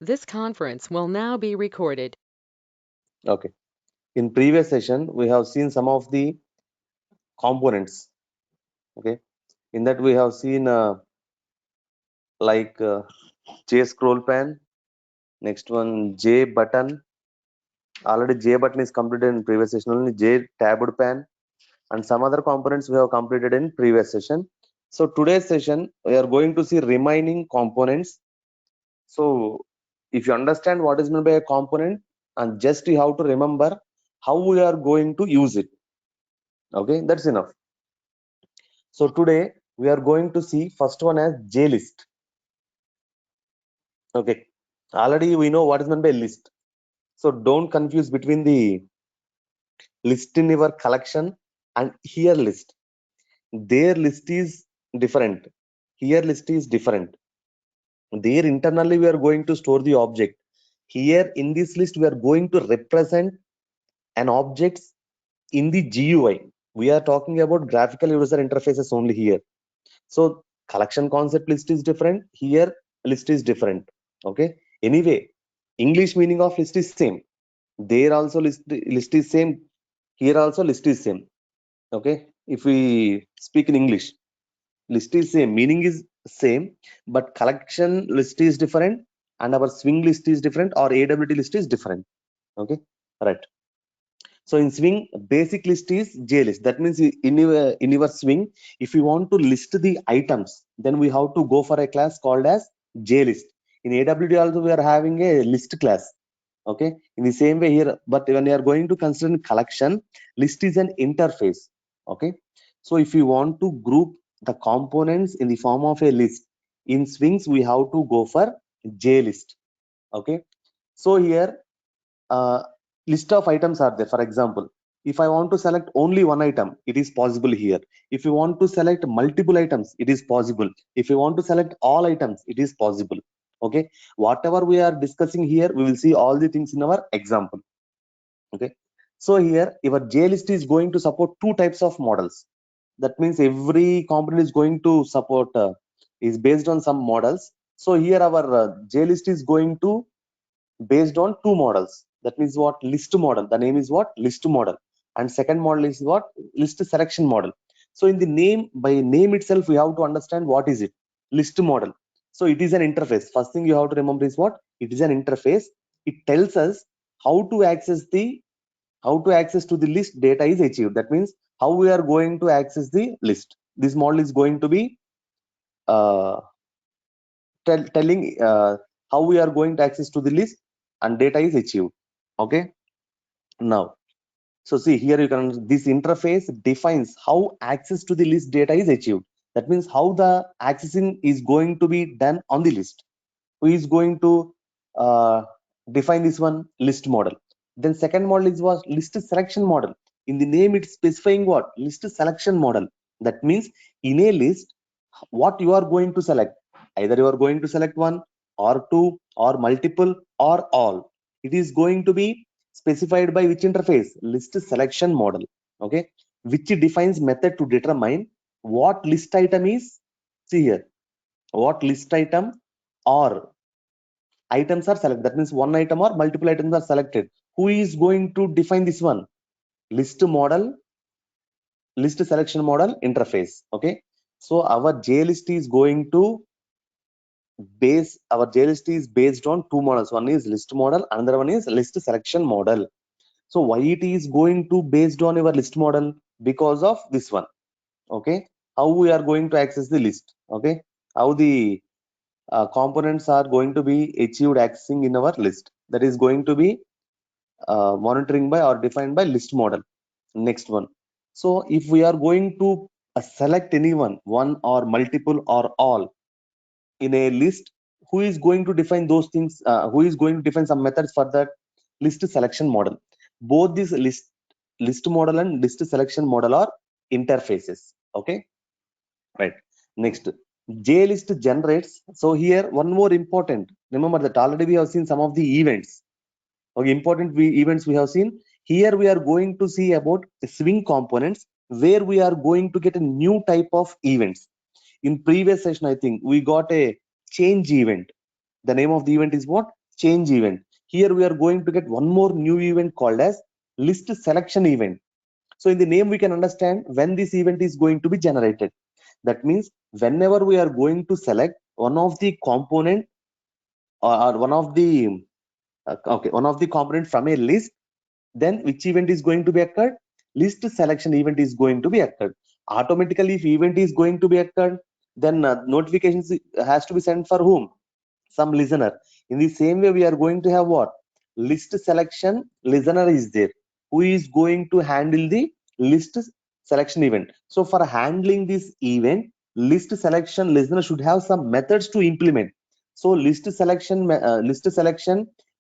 This conference will now be recorded. Okay. In previous session, we have seen some of the components. Okay. In that we have seen like J scroll pan. Next one J button. Already J button is completed in previous session. Only J tabbed pan and some other components we have completed in previous session. So today's session we are going to see remaining components. So if you understand what is meant by a component, and just you have to remember how we are going to use it. Okay, that's enough. So today we are going to see first one as JList. Okay, already we know what is meant by list. So don't confuse between the list in your collection and here list. Their list is different. Here list is different. There internally we are going to store the object. Here in this list we are going to represent an object in the GUI. We are talking about graphical user interfaces only here. So collection concept list is different. Here list is different. Okay. Anyway, English meaning of list is same. There also list is same. Here also list is same. Okay. If we speak in English, list is same. Meaning is same, but collection list is different, and our swing list is different, or AWT list is different. Okay. Right. So in swing, basic list is J list. That means in your swing, if you want to list the items, then we have to go for a class called as J list. In AWT also we are having a list class. Okay. In the same way here, but when you are going to consider collection, list is an interface. Okay. So if you want to group the components in the form of a list, in swings we have to go for J list. Okay. So here uh, list of items are there. For example, if I want to select only one item, it is possible here. If you want to select multiple items, it is possible. If you want to select all items, it is possible. Okay, whatever we are discussing here, we will see all the things in our example. Okay, so here your JList is going to support two types of models. That means every component is going to support is based on some models. So here our JList is going to based on two models. That means what? List model. The name is what? List model. And second model is what? List selection model. So in the name, by name itself, we have to understand what is it? List model. So it is an interface. First thing you have to remember is what? It is an interface. It tells us how to access to the list data is achieved. That means how we are going to access the list. This model is going to be uh, telling how we are going to access to the list and data is achieved. Okay, now so see here you can this interface defines how access to the list data is achieved. That means how the accessing is going to be done on the list. Who is going to uh, define this one? List model. Then second model is what? List selection model. In the name it's specifying what? List selection model. That means in a list what you are going to select, either you are going to select one or two or multiple or all, it is going to be specified by which interface? List selection model. Okay, which defines method to determine what list item is. See here, what list item or items are selected. That means one item or multiple items are selected. Who is going to define this one? List model, list selection model interface. Okay, so our JList is going to base, our JList is based on two models. One is list model, another one is list selection model. So why it is going to based on your list model? Because of this one. Okay, how we are going to access the list. Okay, how the components are going to be achieved accessing in our list, that is going to be monitoring by or defined by list model. Next one, so if we are going to select anyone, one or multiple or all in a list, who is going to define those things? Who is going to define some methods for that? List selection model. Both this list model and list selection model are interfaces. Okay, right. Next, JList generates. So here one more important, remember that already we have seen some of the events. Okay, important events we have seen. Here we are going to see about swing components, where we are going to get a new type of events. In previous session, I think we got a change event. The name of the event is what? change event. Here we are going to get one more new event called as list selection event. So in the name we can understand when this event is going to be generated. That means whenever we are going to select one of the component or one of the one of the component from a list, then which event is going to be occurred? List selection event is going to be occurred. Automatically, if event is going to be occurred, then notifications has to be sent for whom? Some listener. In the same way, we are going to have what? List selection listener is there, who is going to handle the list selection event. So for handling this event, list selection listener should have some methods to implement. So list selection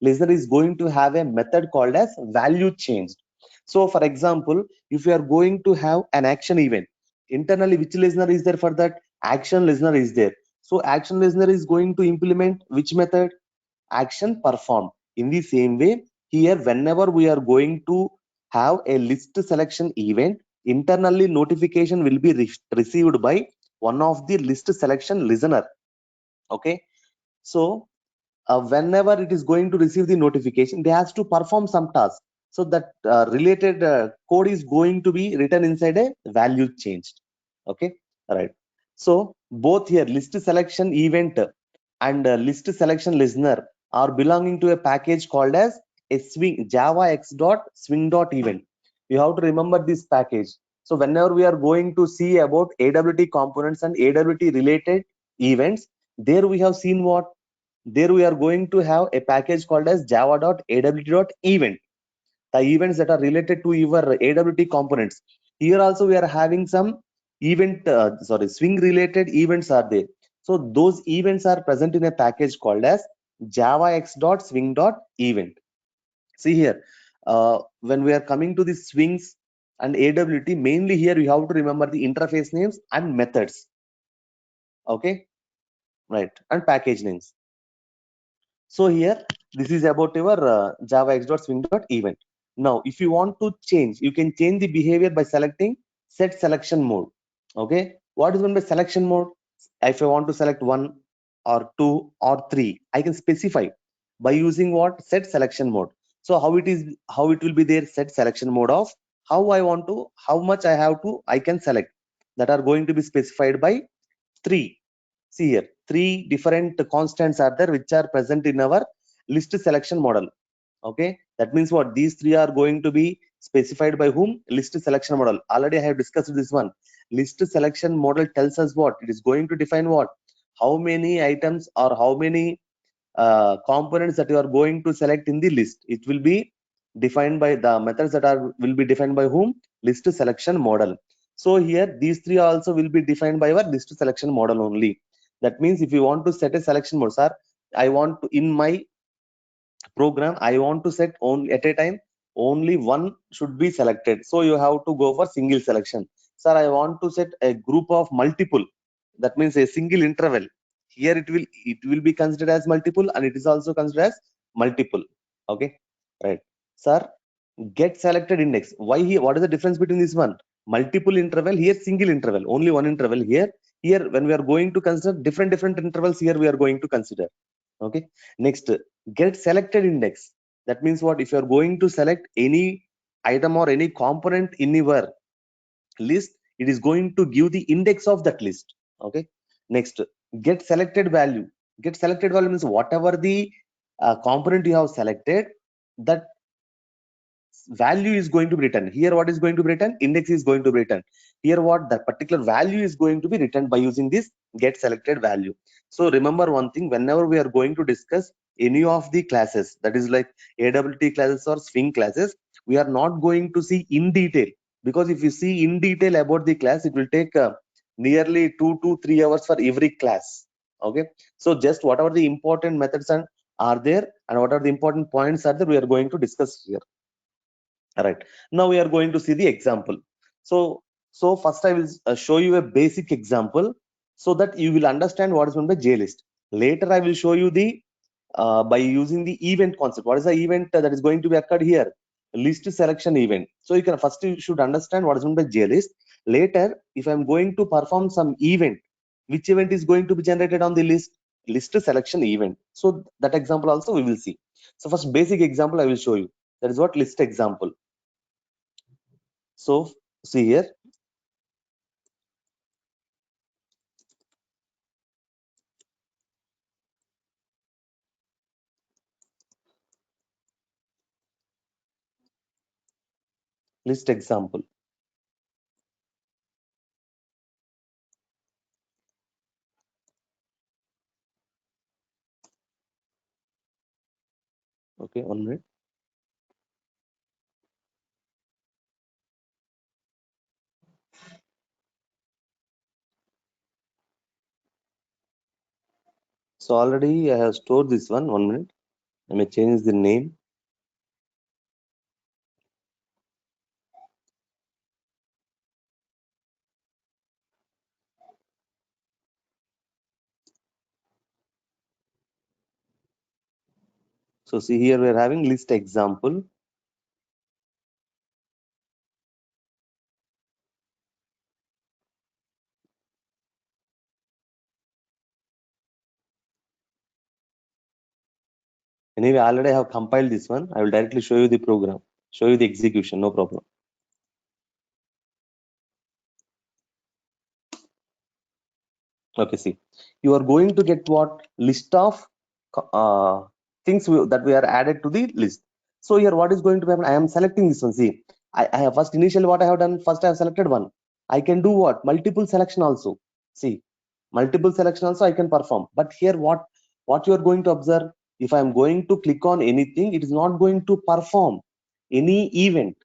listener is going to have a method called as value changed. So for example, if you are going to have an action event, internally which listener is there for that? Action listener is there. So action listener is going to implement which method? Action performed. In the same way, here whenever we are going to have a list selection event, internally notification will be received by one of the list selection listener. Okay, so whenever it is going to receive the notification, they has to perform some task. So that related code is going to be written inside a value changed. Okay, right. So both here list selection event and list selection listener are belonging to a package called as a swing java x.swing.event. You have to remember this package. So whenever we are going to see about AWT components and AWT related events, there we have seen what? There we are going to have a package called as java.awt.event, the events that are related to your AWT components. Here also we are having some swing related events are there. So those events are present in a package called as javax.swing.event. See here, when we are coming to the swings and AWT, mainly here you have to remember the interface names and methods. Okay, right, and package names. So here, this is about your java x.swing.event. Now, if you want to change, you can change the behavior by selecting set selection mode. Okay, what is meant by selection mode? If I want to select 1 or 2 or 3, I can specify by using what? Set selection mode. So how it will be there? Set selection mode of how I want to, how much I have to, I can select, that are going to be specified by 3. See here, 3 different constants are there which are present in our list selection model. Okay, that means what? These 3 are going to be specified by whom? List selection model. Already I have discussed this one. List selection model tells us what? It is going to define what? How many items or how many components that you are going to select in the list. It will be defined by the methods that are will be defined by whom? List selection model. So here these 3 also will be defined by our list selection model only. That means if you want to set a selection mode, sir, I want to, in my program, I want to set only at a time only one should be selected. So you have to go for single selection. Sir, I want to set a group of multiple. That means a single interval. Here it will be considered as multiple, and it is also considered as multiple. Okay, right. Sir, get selected index. Why here? What is the difference between this one? Multiple interval, here single interval, only one interval here. Here when we are going to consider different intervals, here we are going to consider. Okay, next, get selected index. That means what? If you are going to select any item or any component in your list, it is going to give the index of that list. Okay, next, get selected value. Get selected value means whatever the component you have selected, that value is going to be written. Here what is going to be written? Index is going to be written. Here what? The particular value is going to be written by using this get selected value. So remember one thing, whenever we are going to discuss any of the classes, that is like AWT classes or swing classes, we are not going to see in detail, because if you see in detail about the class, it will take nearly 2 to 3 hours for every class. Okay, so just whatever the important methods are there and what are the important points are there, we are going to discuss here. All right, now we are going to see the example. So first I will show you a basic example so that you will understand what is meant by JList. Later I will show you the by using the event concept. What is the event that is going to be occurred here? List selection event. So you can first, you should understand what is meant by JList. Later, if I'm going to perform some event, which event is going to be generated on the list? list selection event. So that example also we will see. So first basic example I will show you. That is what list example. So see here. List example. Okay, 1 minute. So already I have stored this one. 1 minute. I may change the name. So see here we are having list example. Anyway, already I have compiled this one. I will directly show you the program, show you the execution, no problem. Okay, see, you are going to get what list of things that we are added to the list. So here, what is going to happen? I am selecting this one. See, I have first initially what I have done. First, I have selected one. I can do what? Multiple selection also. See, multiple selection also I can perform. But here, what you are going to observe? If I am going to click on anything, it is not going to perform any event.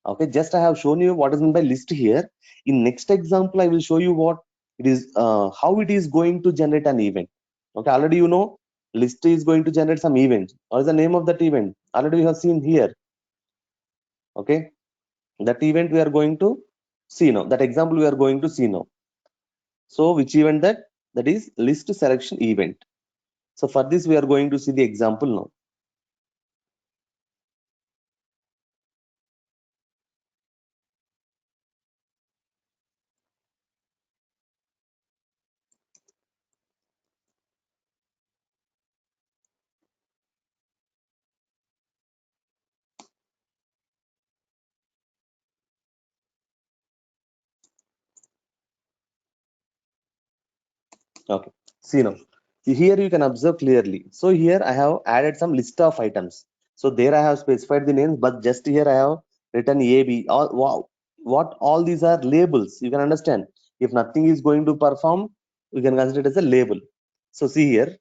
Okay, just I have shown you what is meant by list here. In next example I will show you what it is, how it is going to generate an event. Okay, already you know list is going to generate some event. What is the name of that event? Already we have seen here. Okay, that event we are going to see now, that example we are going to see now. So which event that is list selection event. So for this we are going to see the example now. Okay, see now. See here you can observe clearly. So here I have added some list of items. So there I have specified the names, but just here I have written A, B. All wow, what all these are labels. You can understand. If nothing is going to perform, we can consider it as a label. So see here.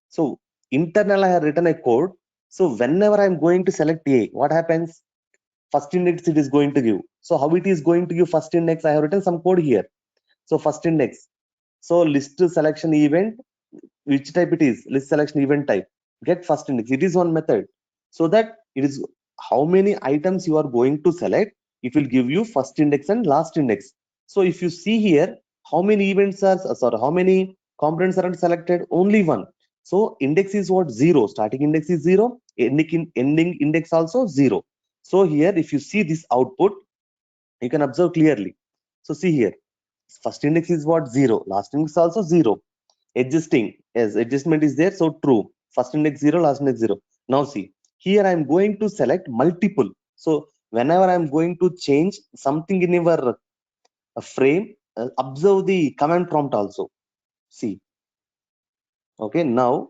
So internal I have written a code. So whenever I'm going to select A, what happens? First index it is going to give. So how it is going to give first index? I have written some code here. So first index. So list selection event, which type it is, list selection event type, get first index. It is one method, so that it is how many items you are going to select, it will give you first index and last index. So if you see here, how many events are, sorry, how many components are selected? Only one. So index is what? Zero. Starting index is zero, ending index also zero. So here if you see this output, you can observe clearly. So see here, first index is what? Zero. Last index also zero. Adjusting, yes, adjustment is there, so true. First index zero, last index zero. Now see, here I am going to select multiple. So whenever I am going to change something in your frame, observe the command prompt also. See, okay, now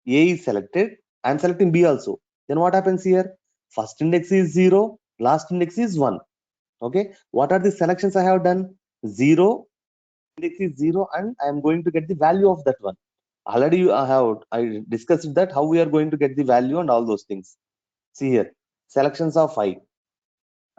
A is selected. I am selecting B also. Then what happens here? First index is zero, last index is one. Okay, what are the selections I have done? Zero, index is zero, and I am going to get the value of that one. Already I discussed that how we are going to get the value and all those things. See here, selections of I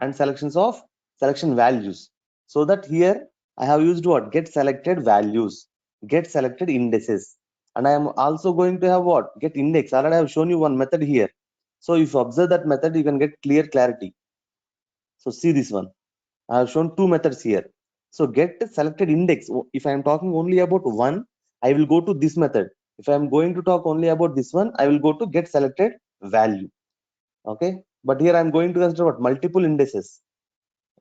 and selections of selection values. So that here I have used what? Get selected values, get selected indices, and I am also going to have what? Get index. Already I have shown you one method here. So if you observe that method, you can get clear clarity. So see this one. I have shown two methods here. So get selected index. If I am talking only about one, I will go to this method. If I am going to talk only about this one, I will go to get selected value. Okay. But here I am going to consider what? Multiple indices.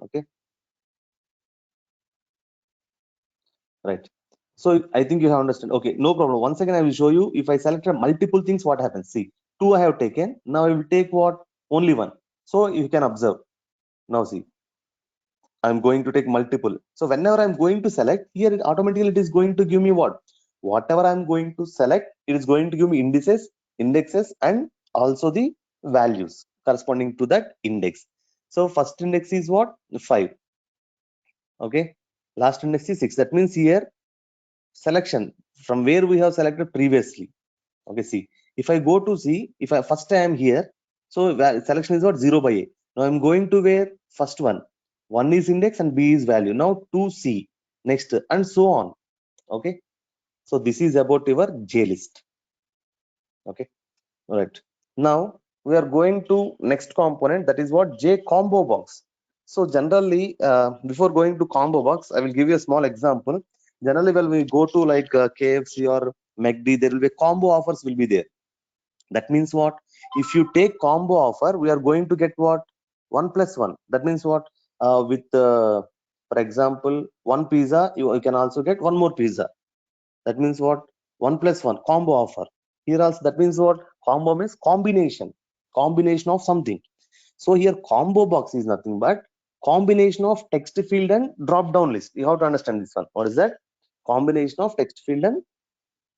Okay. Right. So I think you have understood. Okay, no problem. Once again, I will show you. If I selected multiple things, what happens? See, two I have taken. Now I will take what? Only one. So you can observe. Now see, I'm going to take multiple. So whenever I'm going to select, here it automatically it is going to give me what? Whatever I'm going to select, it is going to give me indices, indexes, and also the values corresponding to that index. So first index is what? 5. Okay. Last index is 6. That means here selection from where we have selected previously. Okay, see, if I go to see, if I first I am here, so selection is what? 0 by A. Now I'm going to where? First one. One is index and B is value. Now to C, next, and so on. Okay, so this is about your J list. Okay, all right. Now we are going to next component, that is what? J combo box. So generally, before going to combo box, I will give you a small example. Generally, when we go to like KFC or McD, there will be combo offers will be there. That means what? If you take combo offer, we are going to get what? 1 plus 1. That means what? For example, one pizza, you can also get one more pizza. That means what? 1 plus 1 combo offer. Here also, that means what? Combo means combination of something. So here combo box is nothing but combination of text field and drop down list. You have to understand this one. What is that? Combination of text field and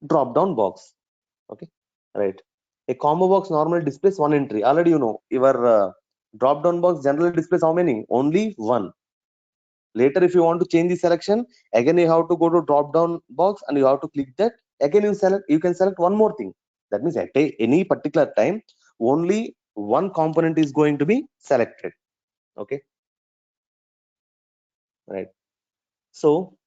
drop down box. Okay, right. A combo box normally displays one entry. Already you know your drop down box generally displays how many? Only one. Later, if you want to change the selection, again you have to go to drop down box and you have to click that. Again you can select one more thing. That means at any particular time, only one component is going to be selected. Okay, right. So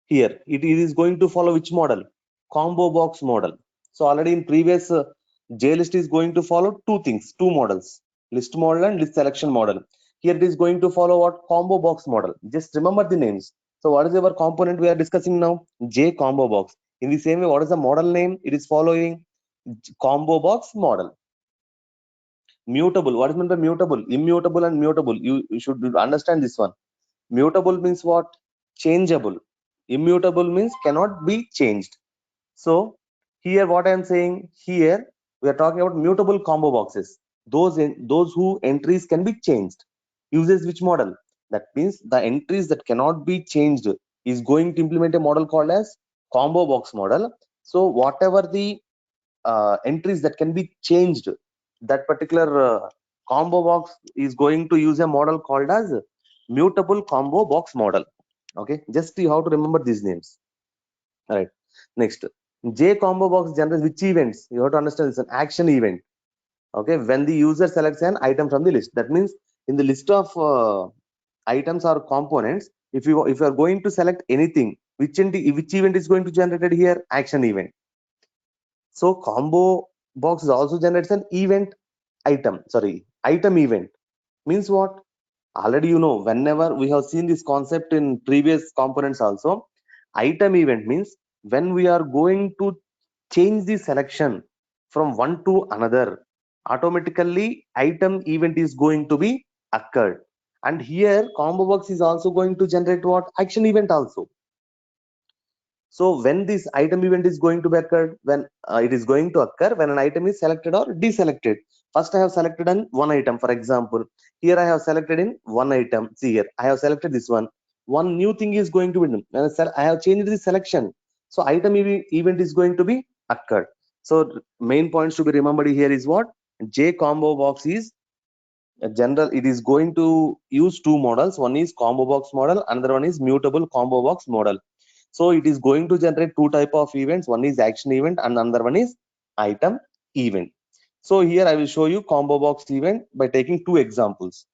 here it is going to follow which model? Combo box model. So already in previous JList is going to follow two things, two models, list model and list selection model. Here it is going to follow what? Combo box model. Just remember the names. So what is our component we are discussing now? J combo box. In the same way, what is the model name? It is following combo box model. Mutable. What is meant by mutable? Immutable and mutable. You should understand this one. Mutable means what? Changeable. Immutable means cannot be changed. So here what I am saying here, we are talking about mutable combo boxes. Those who entries can be changed. Uses which model? That means the entries that cannot be changed is going to implement a model called as combo box model. So whatever the entries that can be changed, that particular combo box is going to use a model called as mutable combo box model. Okay, just you have to remember these names. All right, next, J combo box generates which events? You have to understand it's an action event. Okay, when the user selects an item from the list, that means in the list of items or components, if you are going to select anything, which event is going to generate here? Action event. So combo box also generates an event item event. Means what? Already you know, whenever we have seen this concept in previous components also, item event means when we are going to change the selection from one to another, automatically item event is going to be occurred. And here combo box is also going to generate what? Action event also. So when this item event is going to be occurred, when it is going to occur when an item is selected or deselected. First I have selected on one item. For example, here I have selected in one item. See here, I have selected this one. One new thing is going to be done. When I have changed the selection. So item event is going to be occurred. So main points to be remembered here is what? J combo box is a general. It is going to use two models. One is combo box model, another one is mutable combo box model. So it is going to generate two type of events. One is action event and another one is item event. So here I will show you combo box event by taking two examples.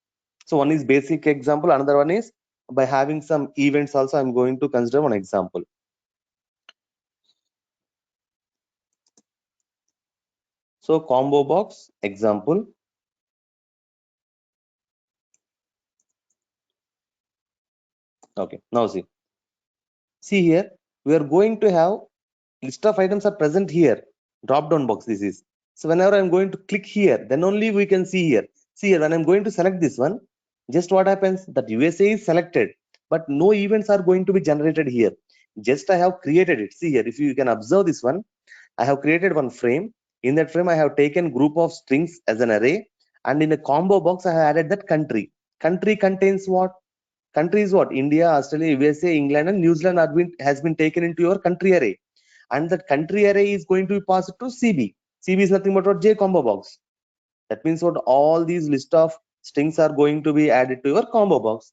So one is basic example, another one is by having some events also. I'm going to consider one example. So combo box example. Okay, now see here, we are going to have list of items are present here. Drop down box this is. So whenever I'm going to click here, then only we can see here. See here, when I'm going to select this one, just what happens? That USA is selected, but no events are going to be generated here. Just I have created it. See here, if you can observe this one, I have created one frame. In that frame, I have taken group of strings as an array, and in a combo box, I have added that country. Country contains what? Country is what? India, Australia, USA, England, and New Zealand has been taken into your country array, and that country array is going to be passed to CB. CB is nothing but what? J combo box. That means what? All these list of strings are going to be added to your combo box,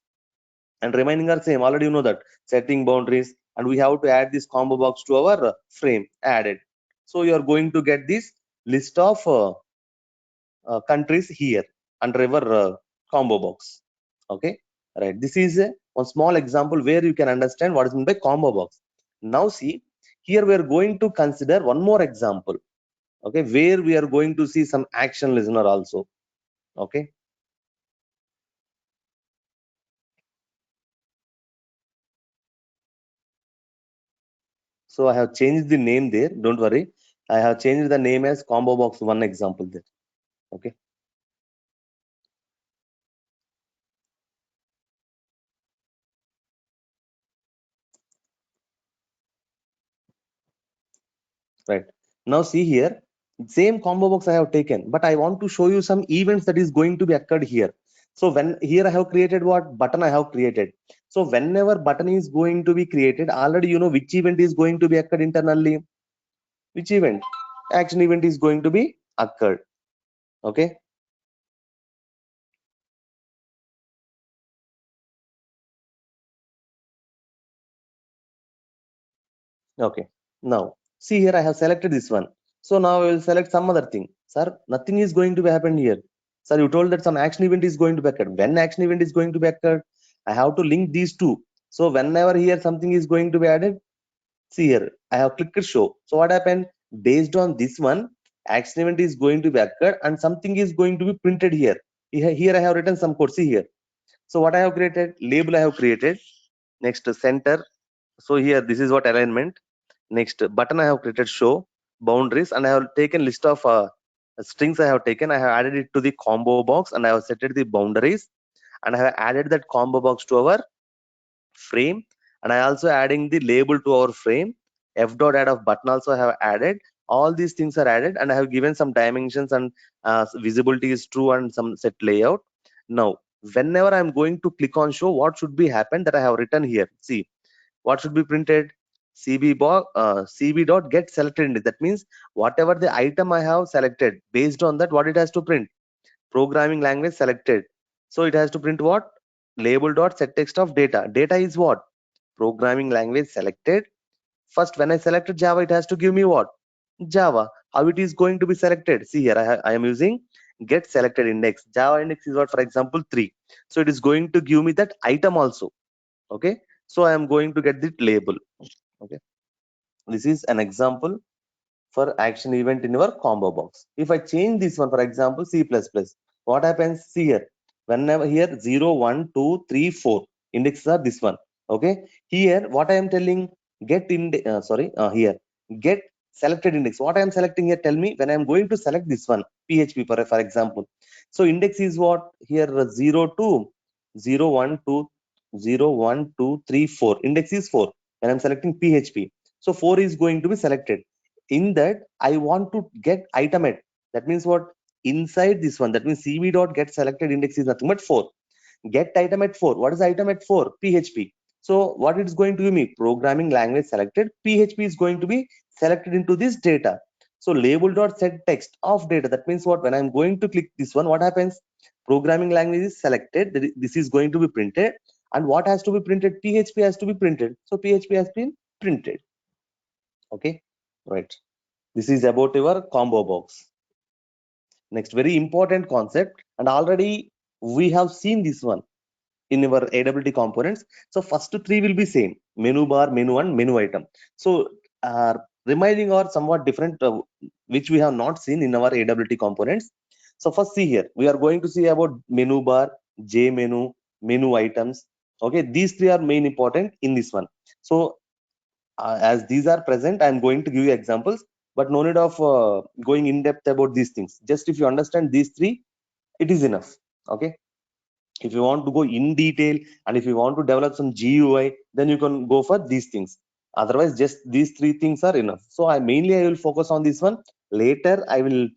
and remaining are same. Already you know that setting boundaries, and we have to add this combo box to our frame added. So you are going to get this list of countries here under our combo box. Okay, right. This is one small example where you can understand what is meant by combo box. Now see, here we are going to consider one more example. Okay, where we are going to see some action listener also. Okay. So I have changed the name there. Don't worry. I have changed the name as combo box one example there. Okay. Right. Now see here, same combo box I have taken, but I want to show you some events that is going to be occurred here. So when here I have created what button I have created. So whenever button is going to be created, already you know which event is going to be occurred internally. Which event? Action event is going to be occurred. Okay. Okay. Now see here I have selected this one. So now I will select some other thing. Sir, nothing is going to be happen here. Sir, you told that some action event is going to be occurred. When action event is going to be occurred, I have to link these two. So whenever here something is going to be added, see here, I have clicked show. So what happened? Based on this one, action event is going to be occurred and something is going to be printed here. Here I have written some code. See here. So what I have created? Label I have created. Next center. So here this is what alignment. Next button I have created show boundaries, and I have taken list of strings I have taken. I have added it to the combo box, and I have set it the boundaries, and I have added that combo box to our frame, and I also adding the label to our frame. F dot add of button also I have added. All these things are added, and I have given some dimensions, and visibility is true, and some set layout. Now whenever I'm going to click on show, what should be happen that I have written here? See, what should be printed? CB dot get selected in it. That means whatever the item I have selected, based on that what it has to print? Programming language selected. So it has to print what? Label dot set text of data. Data is what? Programming language selected. First when I selected Java, it has to give me what? Java. How it is going to be selected? See here, I am using get selected index. Java index is what? For example 3. So it is going to give me that item also. Okay, so I am going to get the label. Okay, this is an example for action event in your combo box. If I change this one, for example C++, what happens? See here, whenever here 0 1 2 3 4 indexes are this one. Okay, here what I am telling, get in here get selected index. What I am selecting here, tell me when I am going to select this one PHP for example. So index is what? Here 0 2 0 1 2 0 1 2 3 4. Index is 4 when I'm selecting PHP. So 4 is going to be selected. In that I want to get item at, that means what? Inside this one, that means cv dot get selected index is nothing but 4. Get item at 4. What is item at 4? PHP. So what it is going to give me? Programming language selected. PHP is going to be selected into this data. So label dot set text of data. That means what? When I'm going to click this one, what happens? Programming language is selected. This is going to be printed. And what has to be printed? PHP has to be printed. So PHP has been printed. Okay, right. This is about your combo box. Next, very important concept, and already we have seen this one in our AWT components. So first three will be same: menu bar, menu, and menu item. So remaining are somewhat different, which we have not seen in our AWT components. So first see here, we are going to see about menu bar, J menu, menu items. Okay, these three are main important in this one. So as these are present, I'm going to give you examples, but no need of going in depth about these things. Just if you understand these three, it is enough. Okay, if you want to go in detail and if you want to develop some GUI, then you can go for these things. Otherwise, just these three things are enough. So I will focus on this one. Later, I will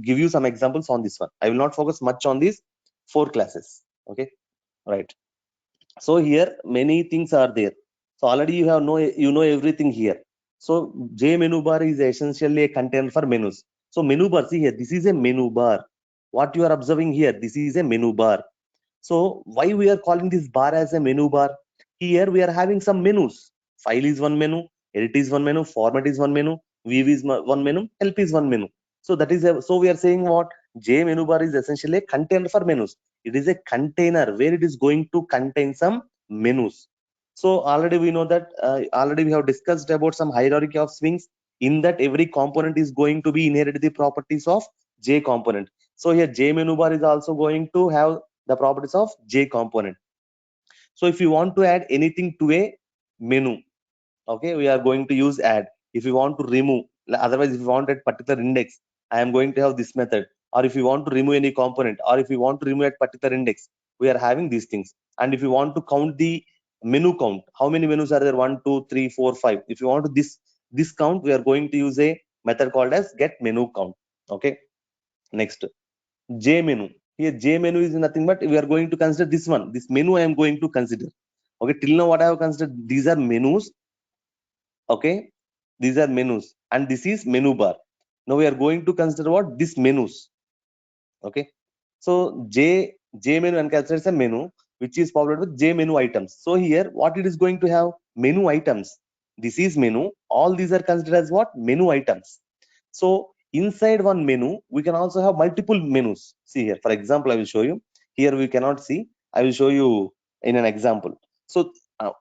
give you some examples on this one. I will not focus much on these 4 classes. Okay, right. So here many things are there. So already you know everything here. So J menu bar is essentially a container for menus. So menu bar, see here, this is a menu bar. What you are observing here, this is a menu bar. So why we are calling this bar as a menu bar? Here we are having some menus. File is one menu, edit is one menu, format is one menu, view is one menu, help is one menu. So that is so we are saying what J menu bar is essentially a container for menus. It is a container where it is going to contain some menus. So already we know that already we have discussed about some hierarchy of swings. In that every component is going to be inherit the properties of J component. So here J menu bar is also going to have the properties of J component. So if you want to add anything to a menu, okay, we are going to use add. If you want to remove, otherwise if you want a particular index, I am going to have this method. Or if you want to remove any component, or if you want to remove a particular index, we are having these things. And if you want to count the menu count, how many menus are there? 1, 2, 3, 4, 5. If you want to this count, we are going to use a method called as get menu count. Okay, next. J menu. Here J menu is nothing but we are going to consider this one. This menu I am going to consider. Okay, till now what I have considered, these are menus. Okay, these are menus and this is menu bar. Now we are going to consider what? This menus. Okay, so J menu encapsulates a menu which is populated with J menu items. So here what it is going to have? Menu items. This is menu. All these are considered as what? Menu items. So inside one menu, we can also have multiple menus. See here, for example, I will show you. Here we cannot see. I will show you in an example. So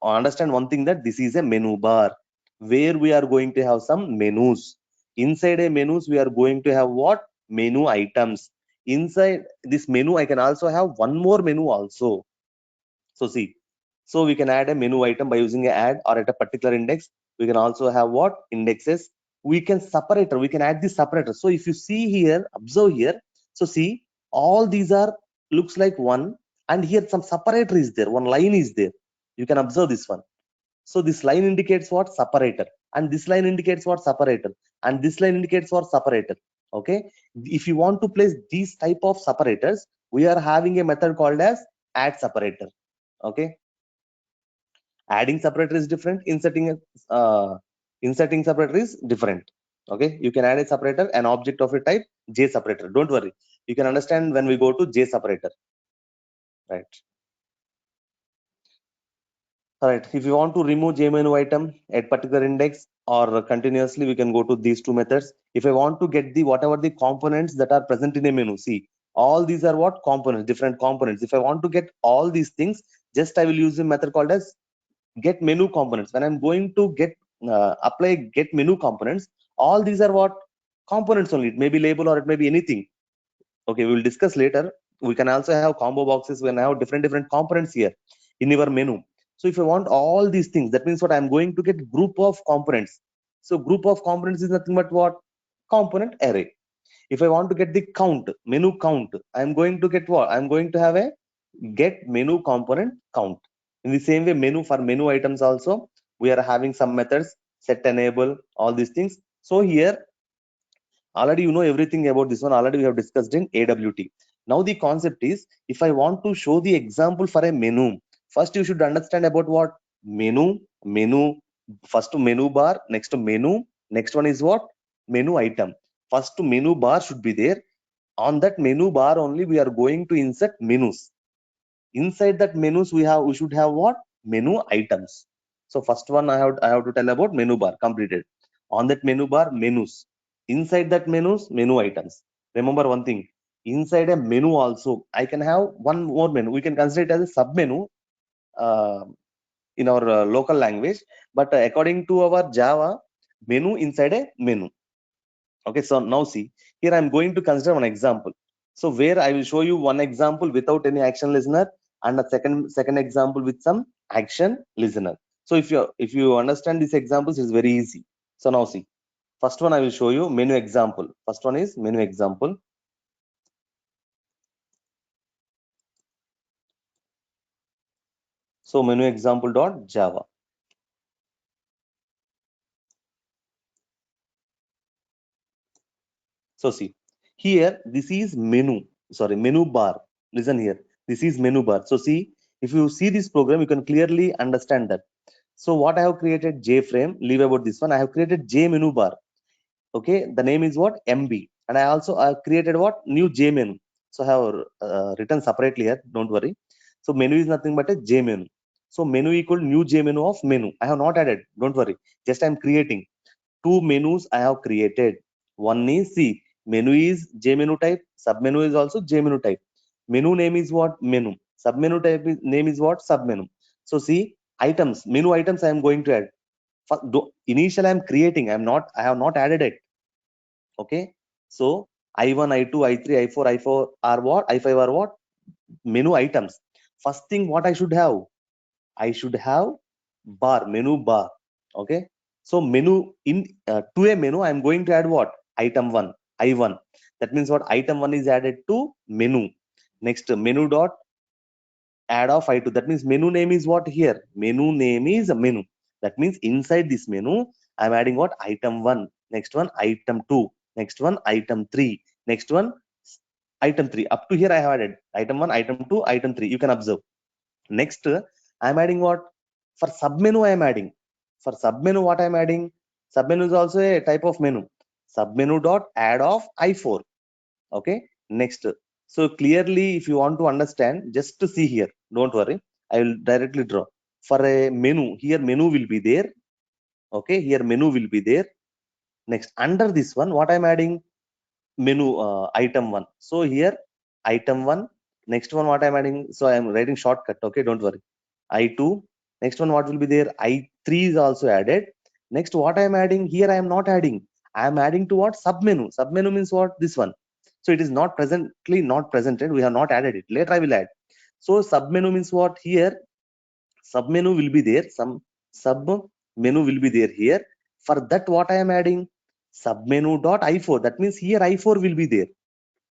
understand one thing, that this is a menu bar where we are going to have some menus. Inside a menus, we are going to have what? Menu items. Inside this menu, I can also have one more menu also. So see, so we can add a menu item by using a add or at a particular index. We can also have what? Indexes. We can separator. We can add the separator. So if you see here, observe here. So see, all these are looks like one, and here some separator is there. One line is there. You can observe this one. So this line indicates what? Separator. And this line indicates what? Separator. And this line indicates what? Separator. Okay. If you want to place these type of separators, we are having a method called as add separator. Okay, adding separator is different, inserting separator is different. Okay, you can add a separator, an object of a type J separator. Don't worry, you can understand when we go to J separator, right? All right, if you want to remove J menu item at particular index or continuously, we can go to these two methods. If I want to get the whatever the components that are present in a menu, see, all these are what? Components, different components. If I want to get all these things, just I will use a method called as get menu components. When I'm going to get apply get menu components, all these are what? Components only. It may be label or it may be anything. Okay, we will discuss later. We can also have combo boxes. We can have different components here in your menu. So if I want all these things, that means what? I'm going to get group of components. So group of components is nothing but what? Component array. If I want to get the count, menu count, I'm going to get what? I'm going to have a get menu component count. In the same way, menu for menu items also, we are having some methods, set, enable, all these things. So here, already you know everything about this one. Already we have discussed in AWT. Now the concept is, if I want to show the example for a menu, first you should understand about what? Menu, first menu bar, next menu, next one is what? Menu item. First menu bar should be there. On that menu bar only we are going to insert menus. Inside that menus we should have what? Menu items. So first one I have to tell about menu bar completed. On that menu bar, menus. Inside that menus, menu items. Remember one thing, inside a menu also I can have one more menu. We can consider it as a sub menu uh, in our local language, but according to our Java, menu inside a menu. Okay, so now see, here I'm going to consider one example. So where I will show you one example without any action listener, and a second example with some action listener. So if you understand these examples, it's very easy. So now see, first one I will show you menu example. First one is menu example. So menu example dot Java. So see, here this is menu, sorry, menu bar. Listen here, this is menu bar. So see, if you see this program, you can clearly understand that. So what I have created JFrame, leave about this one. I have created J menu bar. Okay, the name is what? MB. And I also created what? New J menu. So I have written separately here, don't worry. So menu is nothing but a J menu. So menu equal new J menu of menu. I have not added, don't worry. Just I'm creating. Two menus I have created. One is see, menu is J menu type, submenu is also J menu type. Menu name is what? Menu. Submenu type is, name is what? Submenu. So see, items, menu items I am going to add. Initially I'm creating, I have not added it. Okay. So I1, I2, I3, I4, I4 are what? I5 are what? Menu items. First thing what I should have? I should have bar, menu bar. Okay. So menu in to a menu, I'm going to add what? Item 1, I1. That means what? Item 1 is added to menu. Next, menu dot add of I2. That means menu name is what here? Menu name is a menu. That means inside this menu, I'm adding what? Item 1. Next one, item 2. Next one, item 3. Next one, item 3. Up to here, I have added item 1, item 2, item 3. You can observe. Next, I'm adding what? For submenu, I am adding. For submenu, what I'm adding? Submenu is also a type of menu. Submenu dot add of I4. Okay. Next. So clearly, if you want to understand, just to see here, don't worry. I will directly draw. For a menu, here menu will be there. Okay. Here menu will be there. Next, under this one, what I'm adding? Menu item 1. So here item 1. Next one, what I'm adding? So I'm writing shortcut. Okay. Don't worry. I2. Next one, what will be there? I3 is also added. Next, what I am adding here, I am not adding. I am adding to what? Submenu. Submenu means what? This one. So it is not presently not presented. We have not added it. Later I will add. So submenu means what? Here submenu will be there. Some submenu will be there here. For that, what I am adding? Submenu dot I4. That means here I4 will be there.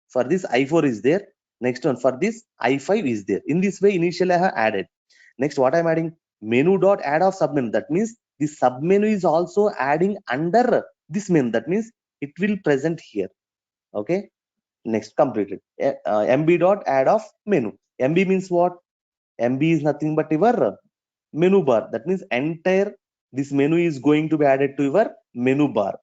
For this I4 is there. Next one, for this I5 is there. In this way, initially I have added. Next, what I'm adding? Menu dot add of submenu. That means the submenu is also adding under this menu. That means it will present here. Okay. Next, completed. MB dot add of menu. MB means what? MB is nothing but your menu bar. That means entire this menu is going to be added to your menu bar.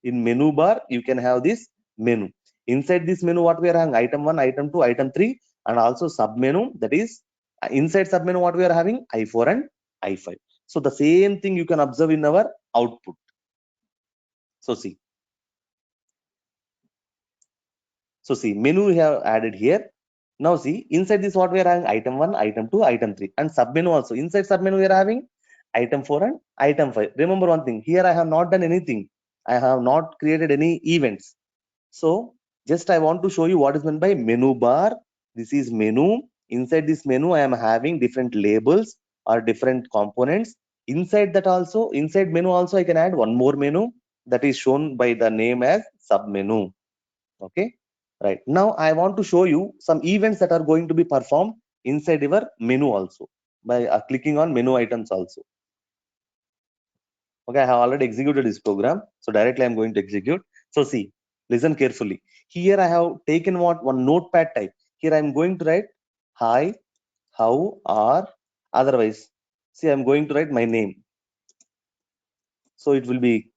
In menu bar, you can have this menu. Inside this menu, what we are having? Item 1, item 2, item 3, and also sub menu. That is inside sub menu, what we are having? I4 and I5. So the same thing you can observe in our output. So see. So see, menu we have added here. Now see, inside this what we are having? Item 1, item 2, item 3, and sub menu also. Inside sub menu we are having item 4 and item 5. Remember one thing, here I have not done anything. I have not created any events. So just I want to show you what is meant by menu bar. This is menu. Inside this menu, I am having different labels or different components. Inside that also, inside menu also, I can add one more menu that is shown by the name as sub menu. Okay. Right. Now I want to show you some events that are going to be performed inside your menu also by clicking on menu items also. Okay, I have already executed this program. So directly I'm going to execute. So see, listen carefully. Here I have taken what? One notepad type. Here I'm going to write hi, how, are, otherwise. See, I'm going to write my name. So it will be,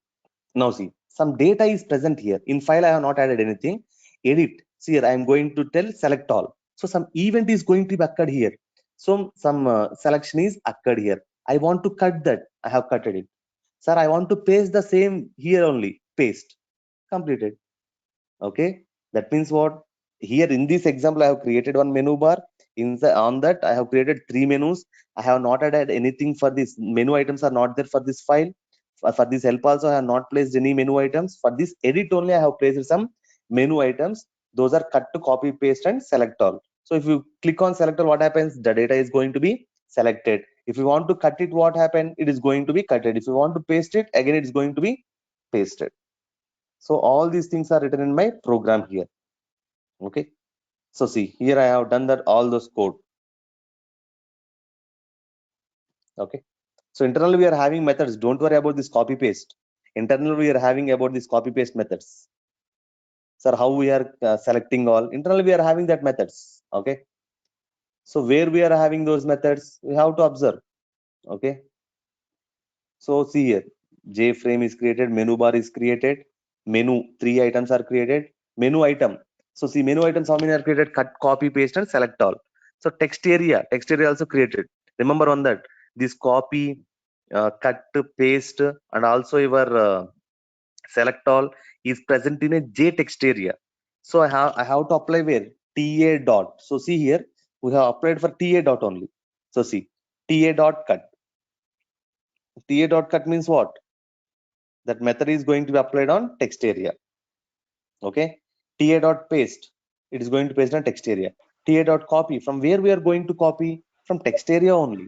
now see, some data is present here. In file, I have not added anything. Edit. See here, I am going to tell select all. So some event is going to be occurred here. So some selection is occurred here. I want to cut that. I have cutted it. Sir, I want to paste the same here only. Paste. Completed. Okay. That means what? Here in this example, I have created one menu bar. On that, I have created 3 menus. I have not added anything for this. Menu items are not there for this file. For this help also, I have not placed any menu items. For this edit only, I have placed some menu items. Those are cut to copy, paste, and select all. So if you click on select all, what happens? The data is going to be selected. If you want to cut it, what happened? It is going to be cutted. If you want to paste it, again, it is going to be pasted. So all these things are written in my program here. Okay. So see, here I have done that all those code. Okay. So internally we are having methods. Don't worry about this copy paste. Internally we are having about this copy paste methods. sir, how we are selecting all? Internally, we are having that methods. Okay. So where we are having those methods, we have to observe. Okay. So see here, J frame is created, menu bar is created, menu 3 items are created, menu item. So see menu items how many are created? Cut, copy, paste, and select all. So text area also created. Remember on that this copy, cut, paste, and also your select all is present in a J text area. So I have to apply where TA dot. So see here we have applied for TA dot only. So see TA dot cut. TA dot cut means what? That method is going to be applied on text area. Okay. Ta dot paste, it is going to paste on text area. Ta dot copy, from where we are going to copy? From text area only.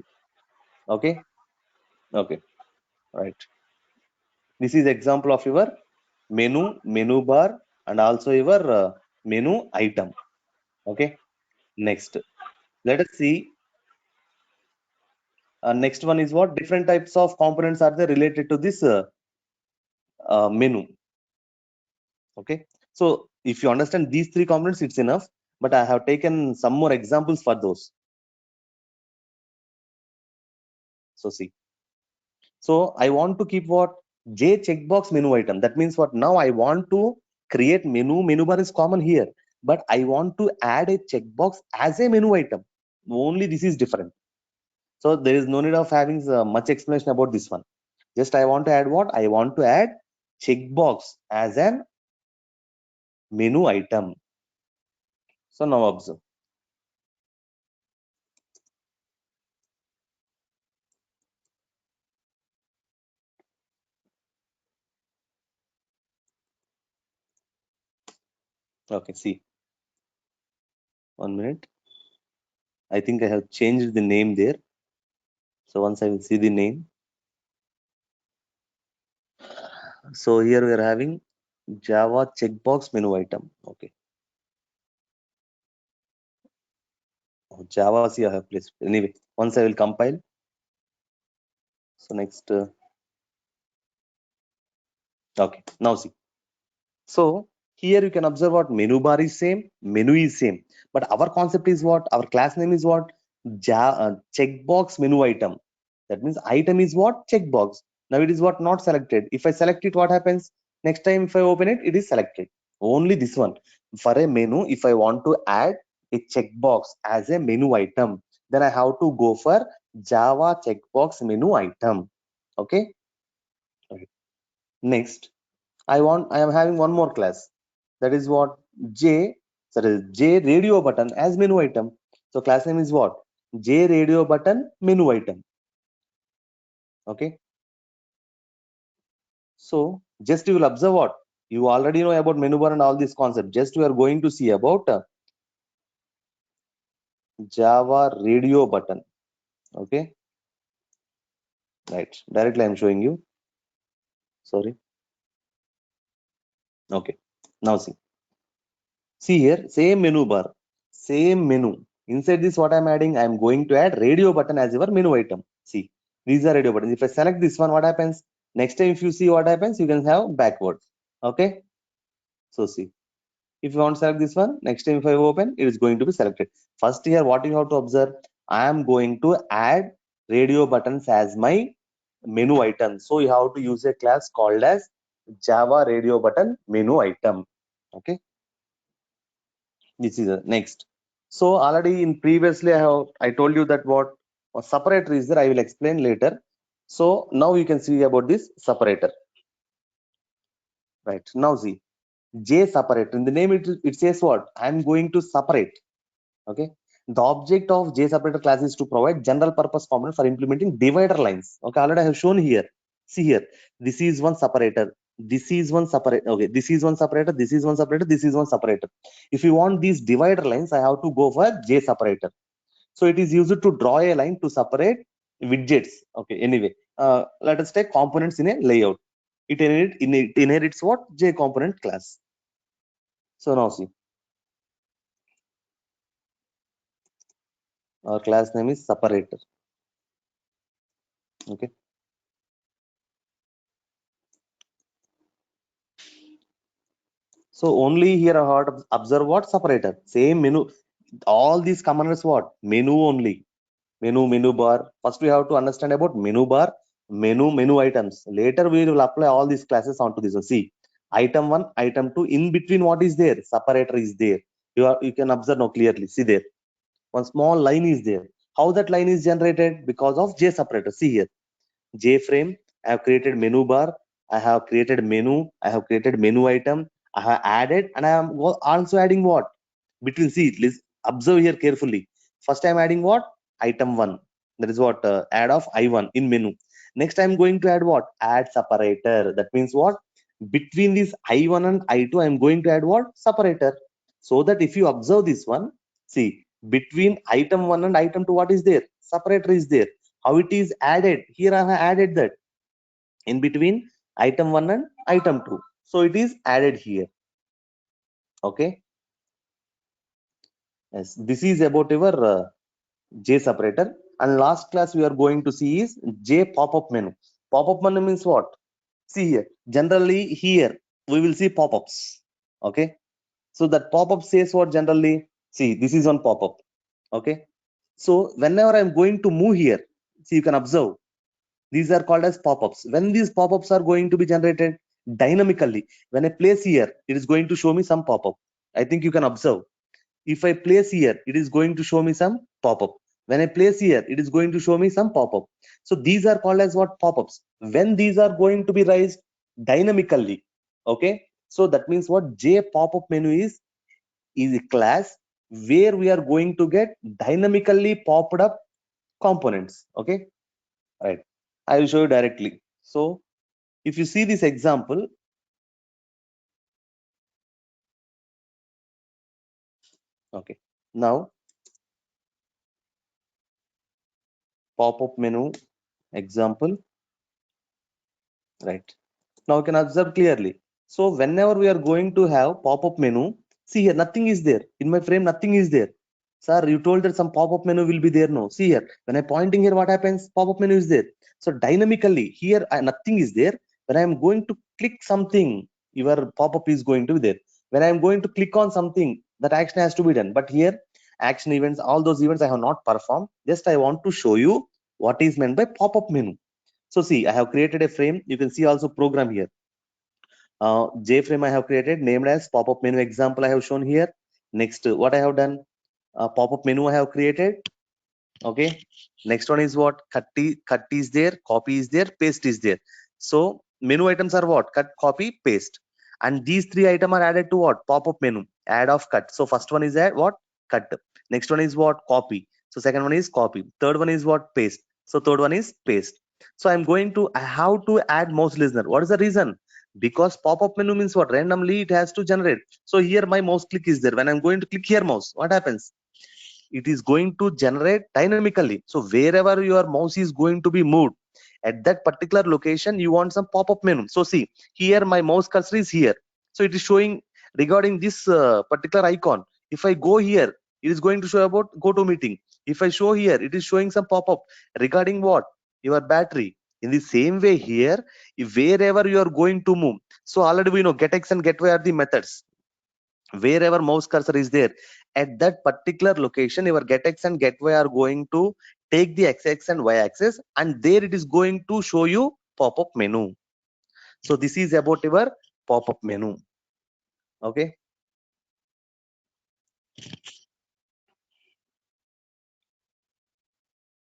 Okay. Okay. Right. This is example of your menu bar, and also your menu item. Okay. Next, let us see. Next one is what? Different types of components are there related to this menu. Okay. So if you understand these three components, it's enough. But I have taken some more examples for those. So see. So I want to keep what? J checkbox menu item. That means what? Now I want to create menu. Menu bar is common here, but I want to add a checkbox as a menu item. Only this is different. So there is no need of having much explanation about this one. Just I want to add what? I want to add checkbox as an menu item. So now observe. Okay, see. 1 minute. I think I have changed the name there. So once I will see the name. So here we are having Java checkbox menu item. Okay. Java C I have placed. Anyway, once I will compile. So next, okay. Now see. So here you can observe what menu bar is same, menu is same, but our concept is what? Our class name is what? Checkbox menu item. That means item is what? Checkbox. Now it is what? Not selected. If I select it, what happens? Next time if I open it, it is selected. Only this one. For a menu, if I want to add a checkbox as a menu item, then I have to go for Java checkbox menu item. Okay. Right. Next, I am having one more class. That is what? J radio button as menu item. So class name is what? J radio button menu item. Okay. So just you will observe what? You already know about menu bar and all these concepts. Just you are going to see about Java radio button. Okay. Right. Directly I'm showing you. Sorry. Okay. Now see. See here, same menu bar, same menu. Inside this, what I'm adding? I'm going to add radio button as your menu item. See, these are radio buttons. If I select this one, what happens? Next time, if you see what happens, you can have backward. Okay. So see, if you want to select this one, next time if I open, it is going to be selected. First here, what you have to observe? I am going to add radio buttons as my menu item. So you have to use a class called as Java radio button menu item. Okay. This is next. So already in previously I told you that what a separator is there. I will explain later. So now you can see about this separator. Right now see J separator. In the name it says what? I am going to separate. Okay. The object of J separator class is to provide general purpose component for implementing divider lines. Okay, already I have shown here. See here, this is one separator. This is one separator. Okay, this is one separator. This is one separator. This is one separator. If you want these divider lines, I have to go for J separator. So it is used to draw a line to separate widgets. Okay, anyway, let us take components in a layout. It inherits what? J component class. So now see. Our class name is separator. Okay. So only here I have to observe what? Separator. Same menu. All these commanders what? Menu only. Menu bar. First we have to understand about menu bar, menu items. Later we will apply all these classes onto this one. See, item 1, item 2. In between what is there? Separator is there. You can observe now clearly. See there. One small line is there. How that line is generated? Because of J separator. See here. J frame. I have created menu bar. I have created menu. I have created menu item. I have added, and I am also adding what? Between, see, let's observe here carefully. First I'm adding what? Item 1. That is what? Add of I1 in menu. Next I'm going to add what? Add separator. That means what? Between this I1 and I2 I'm going to add what? Separator. So that if you observe this one, see, between item 1 and item 2 what is there? Separator is there. How it is added? Here I have added that in between item 1 and item 2. So it is added here. Okay. Yes, this is about your J separator. And last class we are going to see is J pop-up menu. Pop-up menu means what? See here. Generally here we will see pop-ups. Okay. So that pop-up says what generally? See, this is on pop-up. Okay. So whenever I'm going to move here, see, you can observe. These are called as pop-ups. When these pop-ups are going to be generated dynamically, when I place here, it is going to show me some pop-up. I think you can observe. If I place here, it is going to show me some pop-up. When I place here, it is going to show me some pop-up. So these are called as what? Pop-ups. When these are going to be raised dynamically, okay? So that means what? J pop-up menu is a class where we are going to get dynamically popped up components. Okay, right. I will show you directly. So if you see this example, okay, now pop-up menu example, right? Now you can observe clearly. So whenever we are going to have pop-up menu, see here, nothing is there. In my frame, nothing is there. Sir, you told that some pop-up menu will be there. No, see here, when I'm pointing here, what happens? Pop-up menu is there. So dynamically here, nothing is there. When I'm going to click something, your pop-up is going to be there. When I'm going to click on something, that action has to be done. But here, action events, all those events I have not performed. Just I want to show you what is meant by pop-up menu. So see, I have created a frame. You can see also program here. J frame I have created, named as pop-up menu example I have shown here. Next, what I have done? Pop-up menu I have created. Okay. Next one is what? Cut is there, copy is there, paste is there. So menu items are what? Cut, copy, paste. And these three items are added to what? Pop-up menu. Add of cut. So first one is add what? Cut. Next one is what? Copy. So second one is copy. Third one is what? Paste. So third one is paste. So I'm going to, I have to add mouse listener. What is the reason? Because pop-up menu means what? Randomly it has to generate. So here my mouse click is there. When I'm going to click here mouse, what happens? It is going to generate dynamically. So wherever your mouse is going to be moved, at that particular location you want some pop-up menu. So see here my mouse cursor is here, so it is showing regarding this particular icon. If I go here, it is going to show about go to meeting. If I show here, it is showing some pop-up regarding what? Your battery. In the same way here, if wherever you are going to move, so already we know getx and getY are the methods. Wherever mouse cursor is there, at that particular location your getx and getY are going to take the x and y axis, and there it is going to show you pop-up menu. So this is about your pop-up menu. Okay,